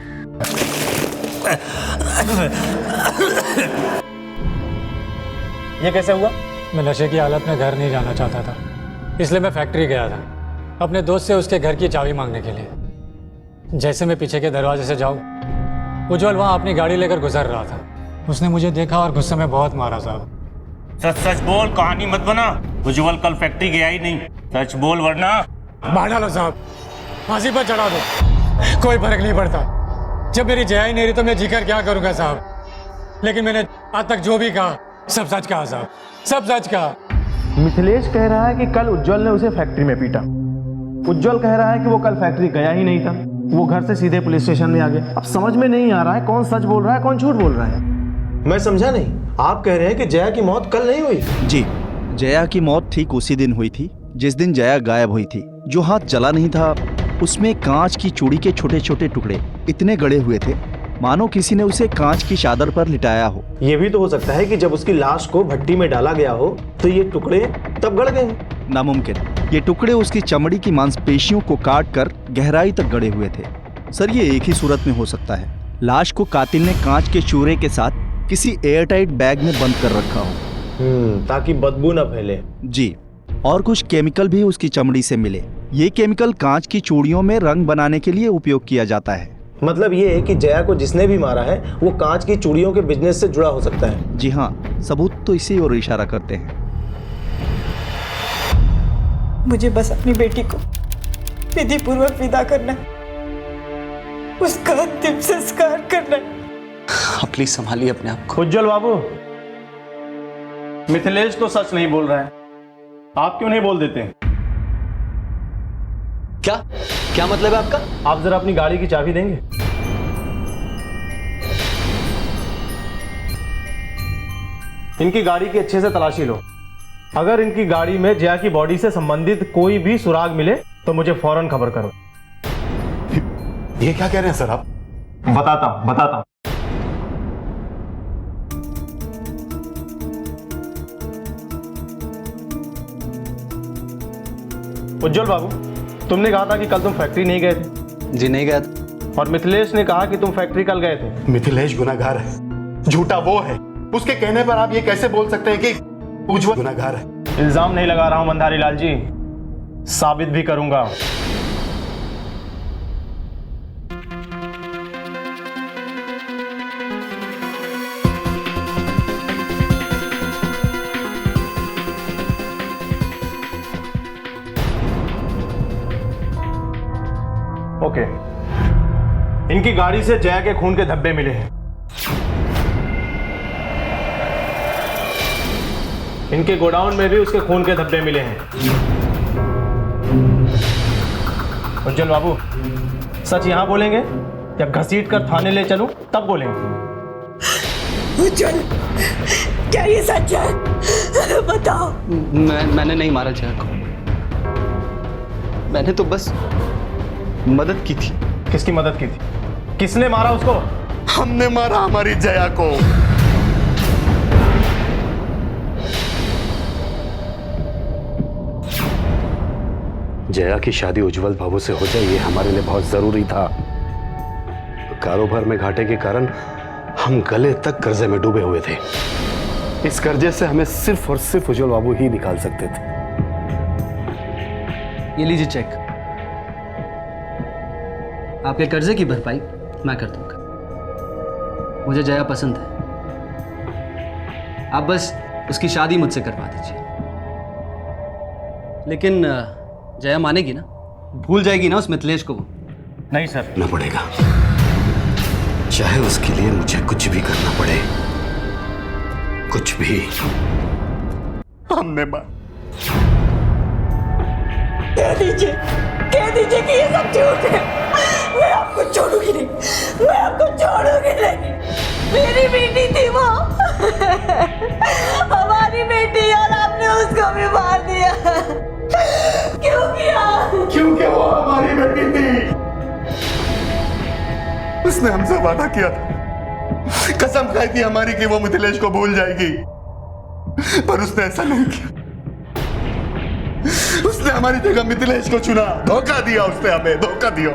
ये कैसे हुआ? मैं नशे की हालत में घर नहीं जाना चाहता था, इसलिए मैं फैक्ट्री गया था अपने दोस्त से उसके घर की चाबी मांगने के लिए। जैसे मैं पीछे के दरवाजे से जाऊं, उज्जवल वहां अपनी गाड़ी लेकर गुजर रहा था। उसने मुझे देखा और गुस्से में बहुत मारा साहब। सच सच बोल, कहानी मत बना। उज्जवल कल फैक्ट्री गया ही नहीं, सच बोल वरना मार डालो साहब, फांसी पर चढ़ा दो, कोई फर्क नहीं पड़ता। जब मेरी जया ही नहीं रही तो मैं जीकर क्या करूंगा साहब? लेकिन मैंने आज तक जो भी कहा सब सच कहा साहब, सब सच कहा। मिथिलेश कह रहा है कि कल उज्जवल ने उसे फैक्ट्री में पीटा। उज्जवल कह रहा है कि वो कल फैक्ट्री गया ही नहीं था, वो घर से सीधे पुलिस स्टेशन में आ गया। अब समझ में नहीं आ रहा है कौन सच बोल रहा है कौन झूठ बोल रहा है। मैं समझा नहीं, आप कह रहे हैं कि जया की मौत कल नहीं हुई? जी, जया की मौत ठीक उसी दिन हुई थी जिस दिन जया गायब हुई थी। जो हाथ जला नहीं था उसमें कांच की चूड़ी के छोटे छोटे टुकड़े इतने गड़े हुए थे मानो किसी ने उसे कांच की चादर पर लिटाया हो। ये भी तो हो सकता है कि जब उसकी लाश को भट्टी में डाला गया हो तो ये टुकड़े तब गड़ गए। नामुमकिन, ये टुकड़े उसकी चमड़ी की मांसपेशियों को काट कर गहराई तक गड़े हुए थे। सर, ये एक ही सूरत में हो सकता है। लाश को कातिल ने कांच के चूरे के साथ किसी एयरटाइट बैग में बंद कर रखा हो, ताकि बदबू न फैले। जी, और कुछ केमिकल भी उसकी चमड़ी से मिले, ये केमिकल कांच की चूड़ियों में रंग बनाने के लिए उपयोग किया जाता है। मतलब ये है कि जया को जिसने भी मारा है वो कांच की चूड़ियों के बिजनेस से जुड़ा हो सकता है। जी हाँ, सबूत तो इसी ओर इशारा करते हैं। मुझे बस अपनी बेटी को विधि पूर्वक विदा करना है, उसका अंतिम संस्कार करना है। प्लीज संभालिए अपने आप को। उज्जवल बाबू, मिथिलेश तो सच नहीं बोल रहा है, आप क्यों नहीं बोल देते? क्या क्या मतलब है आपका? आप जरा अपनी गाड़ी की चाबी देंगे? इनकी गाड़ी की अच्छे से तलाशी लो। अगर इनकी गाड़ी में जया की बॉडी से संबंधित कोई भी सुराग मिले तो मुझे फौरन खबर करो। ये क्या कह रहे हैं सर आप? बताता हूं। उज्जवल बाबू, तुमने कहा था कि कल तुम फैक्ट्री नहीं गए थे। जी नहीं गया था। और मिथिलेश ने कहा कि तुम फैक्ट्री कल गए थे। मिथिलेश गुनाहगार है, झूठा वो है। उसके कहने पर आप ये कैसे बोल सकते हैं कि उज्जवल गुनाहगार है? इल्जाम नहीं लगा रहा हूं मंधारी लाल जी, साबित भी करूंगा। ओके, इनकी गाड़ी से जया के खून के धब्बे मिले हैं। इनके गोडाउन में भी उसके खून के धब्बे मिले हैं। उज्जवल बाबू, सच यहां बोलेंगे या घसीट कर थाने ले चलूं तब बोलेंगे? उज्जवल, क्या ये सच है? बताओ। मैंने नहीं मारा जया को, मैंने तो बस मदद की थी। किसकी मदद की थी? किसने मारा उसको? हमने मारा हमारी जया को। जया की शादी उज्जवल बाबू से हो जाए, ये हमारे लिए बहुत जरूरी था। कारोबार में घाटे के कारण हम गले तक कर्जे में डूबे हुए थे। इस कर्जे से हमें सिर्फ और सिर्फ उज्जवल बाबू ही निकाल सकते थे। ये लीजिए चेक, आपके कर्जे की भरपाई मैं कर दूंगा। मुझे जया पसंद है, आप बस उसकी शादी मुझसे करवा दीजिए। लेकिन जया मानेगी ना? भूल जाएगी ना उस मिथिलेश को? नहीं सर। ना पड़ेगा, चाहे उसके लिए मुझे कुछ भी करना पड़े, कुछ भी। हमने कह दीजिए कि ये सब झूठ है। मैं आपको छोड़ूंगी नहीं, मैं आपको छोड़ूंगी नहीं। मेरी बेटी थी वो, हमारी बेटी, और आपने उसको भी मार दिया। क्यों किया? क्योंकि वो हमारी बेटी थी। उसने हमसे वादा किया था, कसम खाई थी हमारी कि वो मिथिलेश को भूल जाएगी, पर उसने ऐसा नहीं किया। उसने हमारी जगह मिथिलेश को चुना। धोखा दिया उसने हमें, धोखा दिया।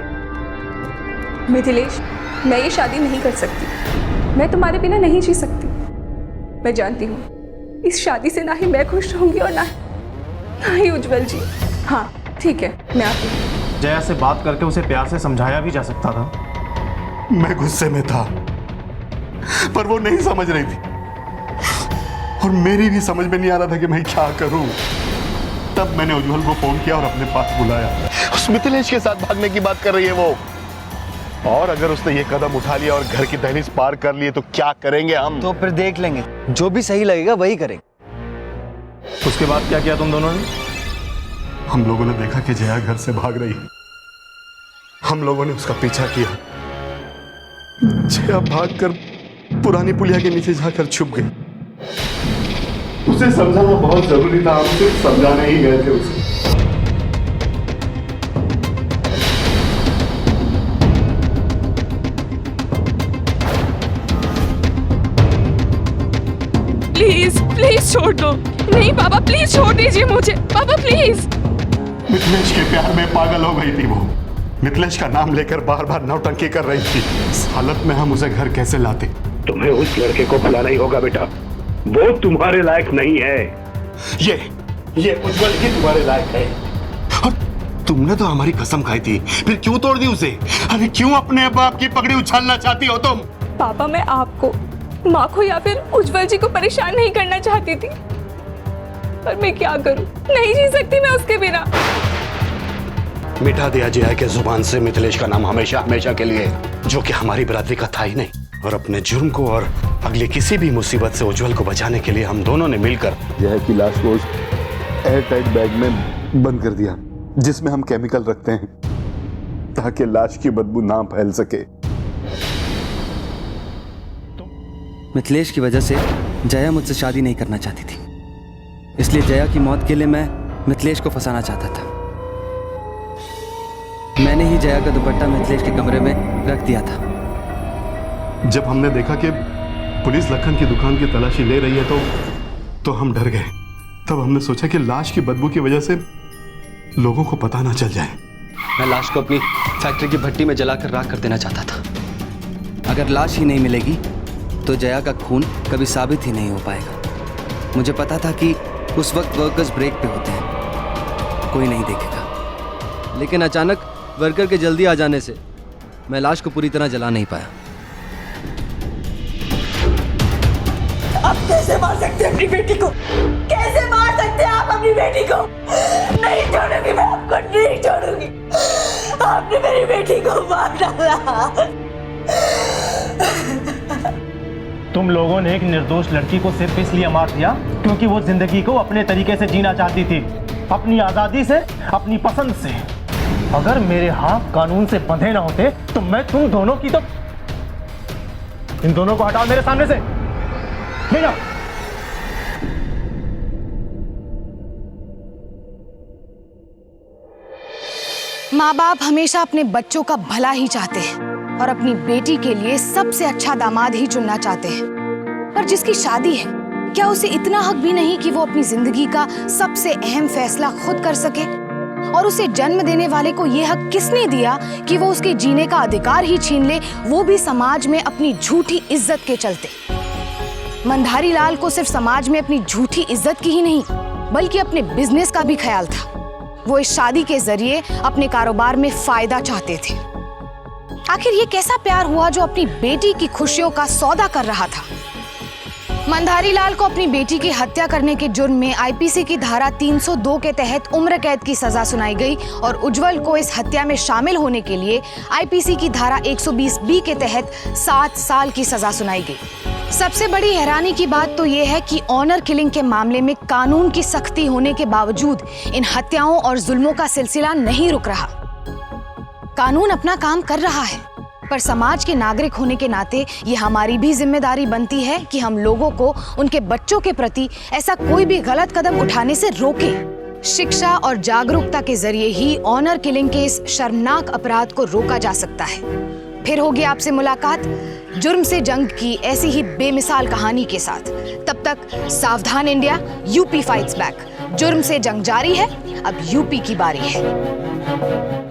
मिथिलेश, मैं ये शादी नहीं कर सकती। मैं तुम्हारे बिना नहीं जी सकती। मैं जानती हूँ इस शादी से ना ही मैं खुश रहूंगी और ना ही उज्जवल जी। हाँ ठीक है, मैं आती हूँ। जया से बात करके उसे प्यार से समझाया भी जा सकता था। मैं गुस्से में था, पर वो नहीं समझ रही थी, और मेरी भी समझ में नहीं आ रहा था कि मैं क्या करूं। तब मैंने उज्जवल को फोन किया और अपने पास बुलाया। उस मिथिलेश के साथ भागने की बात कर रही है वो, और अगर उसने ये कदम उठा लिया और घर की दहलीज पार कर लिए तो क्या करेंगे हम? तो फिर देख लेंगे, जो भी सही लगेगा वही करेंगे। उसके बाद क्या किया तुम दोनों ने? हम लोगों ने देखा कि जया घर से भाग रही है। हम लोगों ने उसका पीछा किया। जया भागकर पुरानी पुलिया के नीचे जाकर छुप गई। उसे समझाना बहुत जरूरी था, हम सिर्फ समझाने ही गए थे उसे। प्लीज प्लीज छोड़ दो। नहीं पापा, प्लीज छोड़ दीजिए मुझे। पापा प्लीज। मिथिलेश के प्यार में पागल हो गई थी वो। मिथिलेश का नाम लेकर बार बार नौटंकी कर रही थी। इस हालत में हम उसे घर कैसे लाते? तुम्हें उस लड़के को भुलाना ही होगा बेटा, वो तुम्हारे लायक नहीं है। ये उज्जवल ही तुम्हारे लायक है। और तुमने तो हमारी कसम खाई थी, फिर क्यों तोड़ दी उसे? अरे क्यों अपने बाप की पगड़ी उछालना चाहती हो तुम? पापा, मैं आपको, माँ को या फिर उज्जवल जी को परेशान नहीं करना चाहती थी, पर मैं क्या करूं, नहीं जी सकती मैं उसके बिना। मिटा दिया जया के जुबान से मिथिलेश का नाम हमेशा हमेशा के लिए, जो कि हमारी बरादरी का था ही नहीं। और अपने जुर्म को और अगली किसी भी मुसीबत से उज्जवल को बचाने के लिए हम दोनों ने मिलकर जया की लाश को एयर टाइट बैग में बंद कर दिया, जिसमें हम केमिकल रखते हैं ताकि लाश की बदबू ना फैल सके। मिथिलेश की वजह से जया मुझसे शादी नहीं करना चाहती थी, इसलिए जया की मौत के लिए मैं मिथिलेश को फंसाना चाहता था। मैंने ही जया का दुपट्टा मिथिलेश के कमरे में रख दिया था। जब हमने देखा कि पुलिस लखन की दुकान की तलाशी ले रही है तो हम डर गए। तब हमने सोचा कि लाश की बदबू की वजह से लोगों को पता ना चल जाए। मैं लाश को अपनी फैक्ट्री की भट्टी में जलाकर राख कर देना चाहता था। अगर लाश ही नहीं मिलेगी तो जया का खून कभी साबित ही नहीं हो पाएगा। मुझे पता था कि उस वक्त वर्कर्स ब्रेक पे होते हैं, कोई नहीं देखेगा। लेकिन अचानक वर्कर के जल्दी आ जाने से मैं लाश को पूरी तरह जला नहीं पाया। आप कैसे मार सकते हैं अपनी बेटी को? कैसे मार सकते हैं आप अपनी बेटी को? नहीं छोड़ूंगी मैं आपको, नहीं छोड़ूंगी। आपने मेरी बेटी को मार डाला। तुम लोगों ने एक निर्दोष लड़की को सिर्फ इसलिए मार दिया क्योंकि वो जिंदगी को अपने तरीके से जीना चाहती थी, अपनी आजादी से, अपनी पसंद से। अगर मेरे हाथ कानून से बंधे ना होते तो मैं तुम दोनों की तो इन दोनों को हटाओ मेरे सामने से, ले जाओ। माँ बाप हमेशा अपने बच्चों का भला ही चाहते हैं और अपनी बेटी के लिए सबसे अच्छा दामाद ही चुनना चाहते हैं। पर जिसकी शादी है, क्या उसे इतना हक भी नहीं कि वो अपनी जिंदगी का सबसे अहम फैसला खुद कर सके? और उसे जन्म देने वाले को ये हक किसने दिया कि वो उसके जीने का अधिकार ही छीन ले, वो भी समाज में अपनी झूठी इज्जत के चलते? मंधारी लाल को सिर्फ समाज में अपनी झूठी इज्जत की ही नहीं बल्कि अपने बिजनेस का भी ख्याल था। वो इस शादी के जरिए अपने कारोबार में फायदा चाहते थे। आखिर ये कैसा प्यार हुआ जो अपनी बेटी की खुशियों का सौदा कर रहा था? मंधारी लाल को अपनी बेटी की हत्या करने के जुर्म में आईपीसी की धारा 302 के तहत उम्र कैद की सजा सुनाई गई और उज्जवल को इस हत्या में शामिल होने के लिए आईपीसी की धारा 120B के तहत 7 साल की सजा सुनाई गई। सबसे बड़ी हैरानी की बात तो यह है कि ऑनर किलिंग के मामले में कानून की सख्ती होने के बावजूद इन हत्याओं और जुल्मों का सिलसिला नहीं रुक रहा। कानून अपना काम कर रहा है, पर समाज के नागरिक होने के नाते ये हमारी भी जिम्मेदारी बनती है कि हम लोगों को उनके बच्चों के प्रति ऐसा कोई भी गलत कदम उठाने से रोकें। शिक्षा और जागरूकता के जरिए ही ऑनर किलिंग के इस शर्मनाक अपराध को रोका जा सकता है। फिर होगी आपसे मुलाकात जुर्म से जंग की ऐसी ही बेमिसाल कहानी के साथ। तब तक सावधान इंडिया, यूपी फाइट्स बैक। जुर्म से जंग जारी है, अब यूपी की बारी है।